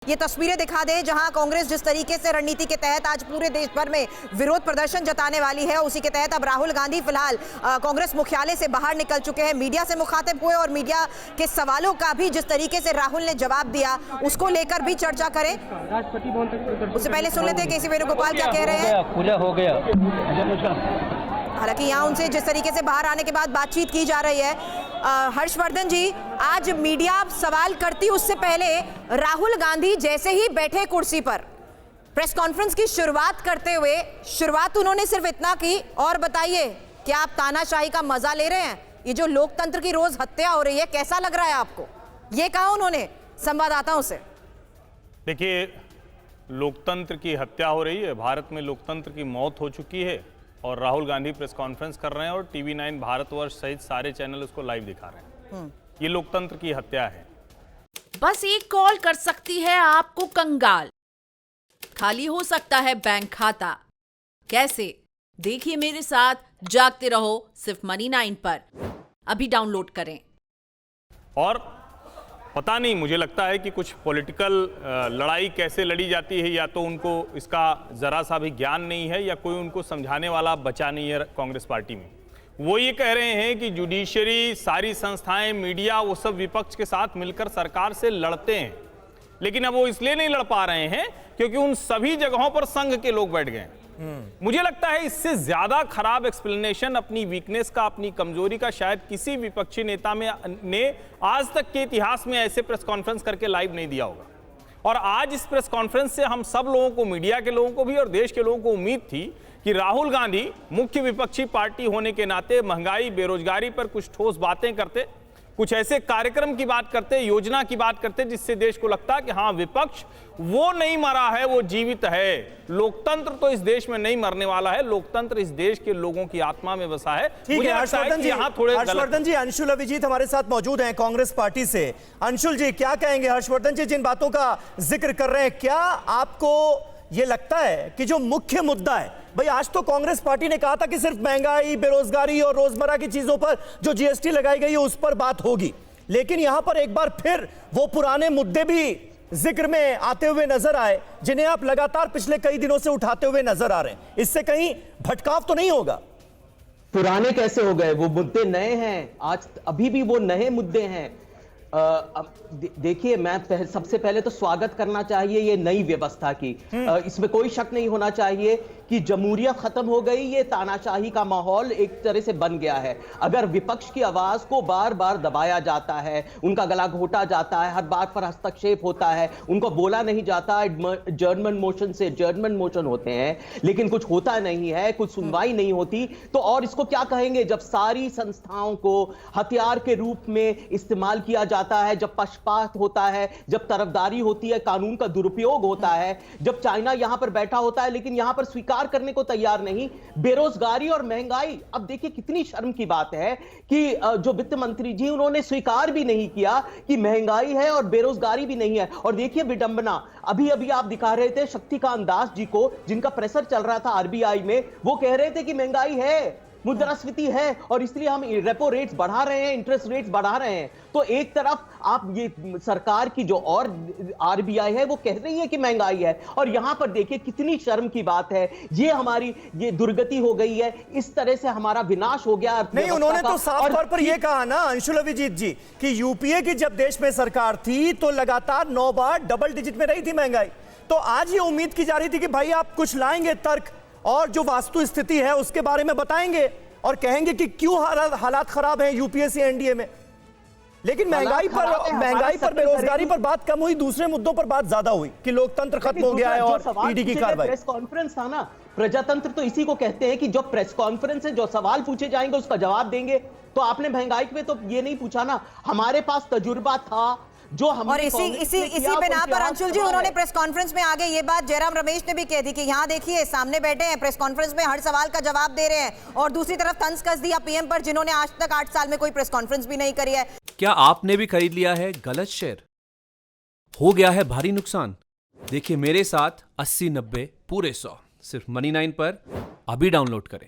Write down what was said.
ये तस्वीरें दिखा दें जहां कांग्रेस जिस तरीके से रणनीति के तहत आज पूरे देश भर में विरोध प्रदर्शन जताने वाली है, उसी के तहत अब राहुल गांधी फिलहाल कांग्रेस मुख्यालय से बाहर निकल चुके हैं, मीडिया से मुखातिब हुए और मीडिया के सवालों का भी जिस तरीके से राहुल ने जवाब दिया उसको लेकर भी चर्चा करें। उससे पहले सुन लेते हैं केसी वेणुगोपाल क्या कह रहे हैं। पूजा हो गया। हालांकि यहाँ उनसे जिस तरीके से बाहर आने के बाद बातचीत की जा रही है। हर्षवर्धन जी, आज मीडिया सवाल करती उससे पहले राहुल गांधी जैसे ही बैठे कुर्सी पर प्रेस कॉन्फ्रेंस की शुरुआत करते हुए शुरुआत उन्होंने सिर्फ इतना की, और बताइए क्या आप तानाशाही का मजा ले रहे हैं? ये जो लोकतंत्र की रोज हत्या हो रही है, कैसा लग रहा है आपको? ये कहा उन्होंने संवाददाताओं से। देखिए, लोकतंत्र की हत्या हो रही है, भारत में लोकतंत्र की मौत हो चुकी है और राहुल गांधी प्रेस कॉन्फ्रेंस कर रहे हैं और टीवी 9 भारतवर्ष सहित सारे चैनल उसको लाइव दिखा रहे हैं। ये लोकतंत्र की हत्या है। बस एक कॉल कर सकती है आपको कंगाल, खाली हो सकता है बैंक खाता। कैसे? देखिए मेरे साथ, जागते रहो सिर्फ मनी 9 पर। अभी डाउनलोड करें। और पता नहीं, मुझे लगता है कि कुछ पॉलिटिकल लड़ाई कैसे लड़ी जाती है, या तो उनको इसका जरा सा भी ज्ञान नहीं है या कोई उनको समझाने वाला बचा नहीं है कांग्रेस पार्टी में। वो ये कह रहे हैं कि जुडिशरी, सारी संस्थाएं, मीडिया, वो सब विपक्ष के साथ मिलकर सरकार से लड़ते हैं, लेकिन अब वो इसलिए नहीं लड़ पा रहे हैं क्योंकि उन सभी जगहों पर संघ के लोग बैठ गए हैं। मुझे लगता है इससे ज्यादा खराब एक्सप्लेनेशन अपनी वीकनेस का, अपनी कमजोरी का शायद किसी विपक्षी नेता ने आज तक के इतिहास में ऐसे प्रेस कॉन्फ्रेंस करके लाइव नहीं दिया होगा। और आज इस प्रेस कॉन्फ्रेंस से हम सब लोगों को, मीडिया के लोगों को भी और देश के लोगों को उम्मीद थी कि राहुल गांधी मुख्य विपक्षी पार्टी होने के नाते महंगाई, बेरोजगारी पर कुछ ठोस बातें करते, कुछ ऐसे कार्यक्रम की बात करते, योजना की बात करते जिससे देश को लगता कि हाँ, विपक्ष वो नहीं मरा है, वो जीवित है। लोकतंत्र तो इस देश में नहीं मरने वाला है, लोकतंत्र इस देश के लोगों की आत्मा में बसा है। ठीक है हर्षवर्धन जी, अंशुल अभिजीत हमारे साथ मौजूद हैं कांग्रेस पार्टी से। अंशुल जी, क्या कहेंगे? हर्षवर्धन जी जिन बातों का जिक्र कर रहे हैं, क्या आपको ये लगता है कि जो मुख्य मुद्दा है, भाई आज तो कांग्रेस पार्टी ने कहा था कि सिर्फ महंगाई, बेरोजगारी और रोजमर्रा की चीजों पर जो जीएसटी लगाई गई है उस पर बात होगी, लेकिन यहां पर एक बार फिर वो पुराने मुद्दे भी जिक्र में आते हुए नजर आए जिन्हें आप लगातार पिछले कई दिनों से उठाते हुए नजर आ रहे हैं। इससे कहीं भटकाव तो नहीं होगा? पुराने कैसे हो गए? वो मुद्दे नए हैं, आज अभी भी वो नए मुद्दे हैं। देखिए, मैं सबसे पहले तो स्वागत करना चाहिए ये नई व्यवस्था की। इसमें कोई शक नहीं होना चाहिए कि जमहूरियत खत्म हो गई, ये तानाशाही का माहौल एक तरह से बन गया है। अगर विपक्ष की आवाज को बार बार दबाया जाता है, उनका गला घोटा जाता है, हर बात पर हस्तक्षेप होता है, उनको बोला नहीं जाता, जर्मन मोशन से जर्मन मोशन होते हैं, लेकिन कुछ होता नहीं है, कुछ सुनवाई नहीं होती, तो और इसको क्या कहेंगे जब सारी संस्थाओं को हथियार के रूप में इस्तेमाल किया जाता है, जब पक्षपात होता है, जब तरफदारी होती है, कानून का दुरुपयोग होता है, जब चाइना यहां पर बैठा होता है लेकिन यहां पर स्वीकार करने को तैयार नहीं, बेरोजगारी और महंगाई। अब देखिए कितनी शर्म की बात है कि जो वित्त मंत्री जी, उन्होंने स्वीकार भी नहीं किया कि महंगाई है और बेरोजगारी भी नहीं है। और देखिए विडंबना, अभी अभी आप दिखा रहे थे शक्तिकांत दास जी को, जिनका प्रेशर चल रहा था आरबीआई में, वो कह रहे थे कि महंगाई है, मुद्रास्फीति है और इसलिए हम रेपो रेट्स बढ़ा रहे हैं, इंटरेस्ट रेट्स बढ़ा रहे हैं। तो एक तरफ आप ये सरकार की जो और आरबीआई है वो कह रही है कि महंगाई है, और यहां पर देखिए कितनी शर्म की बात है। ये हमारी ये दुर्गति हो गई है, इस तरह से हमारा विनाश हो गया। नहीं, उन्होंने तो साफ तौर पर यह कहा ना अंशुल अभिजीत जी कि यूपीए की जब देश में सरकार थी तो लगातार 9 बार डबल डिजिट में रही थी महंगाई। तो आज ये उम्मीद की जा रही थी कि भाई आप कुछ लाएंगे तर्क और जो वास्तु स्थिति है उसके बारे में बताएंगे और कहेंगे कि क्यों हालात खराब हैं यूपीए से एनडीए में। लेकिन महंगाई पर, बेरोजगारी पर बात कम हुई, दूसरे मुद्दों पर बात ज्यादा हुई कि लोकतंत्र खत्म हो गया है और ईडी की कार्रवाई। प्रेस कॉन्फ्रेंस था ना, प्रजातंत्र तो इसी को कहते हैं कि जो प्रेस कॉन्फ्रेंस है, जो सवाल पूछे जाएंगे उसका जवाब देंगे। तो आपने महंगाई पे तो ये नहीं पूछा ना, हमारे पास तजुर्बा था जो हम, और इसी बिना पर अंशुल जी उन्होंने प्रेस कॉन्फ्रेंस में आगे ये बात जयराम रमेश ने भी कह दी कि यहाँ देखिए सामने बैठे हैं, प्रेस कॉन्फ्रेंस में हर सवाल का जवाब दे रहे हैं, और दूसरी तरफ तंज कस दिया पीएम पर, जिन्होंने आज तक 8 साल में कोई प्रेस कॉन्फ्रेंस भी नहीं करी है। क्या आपने भी खरीद लिया है गलत शेयर? हो गया है भारी नुकसान? देखिए मेरे साथ 80-90 पूरे 100 सिर्फ मनी 9 पर। अभी डाउनलोड करें।